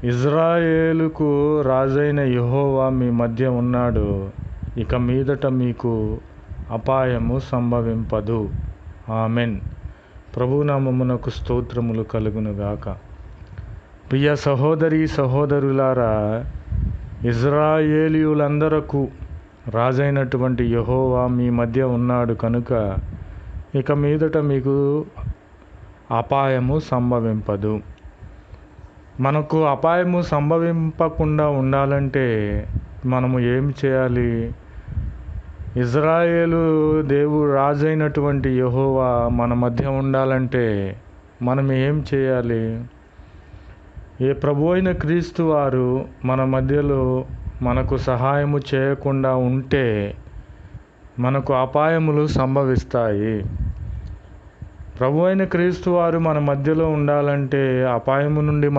ఇజ్రాయేలుకు రాజైన యెహోవా మీ మధ్య ఉన్నాడు. ఇక మీదట మీకు అపాయము సంభవింపదు. ఆమెన్. ప్రభునామమునకు స్తోత్రములు కలుగునుగాక. ప్రియ సహోదరి సహోదరులారా, ఇజ్రాయేలీయులందరకు రాజైనటువంటి యెహోవా మీ మధ్య ఉన్నాడు కనుక ఇక మీదట మీకు అపాయము సంభవింపదు. మనకు అపాయము సంభవింపకుండా ఉండాలంటే మనము ఏం చేయాలి? ఇజ్రాయేలు దేవుడు రాజైనటువంటి యెహోవా మన మధ్య ఉండాలంటే మనం ఏం చేయాలి? ఏ ప్రభు అయిన క్రీస్తు వారు మన మధ్యలో మనకు సహాయము చేయకుండా ఉంటే మనకు అపాయములు సంభవిస్తాయి. ప్రభు అయిన క్రీస్తు వారు మన మధ్యలో ఉండాలంటే అపాయము నుండి మనం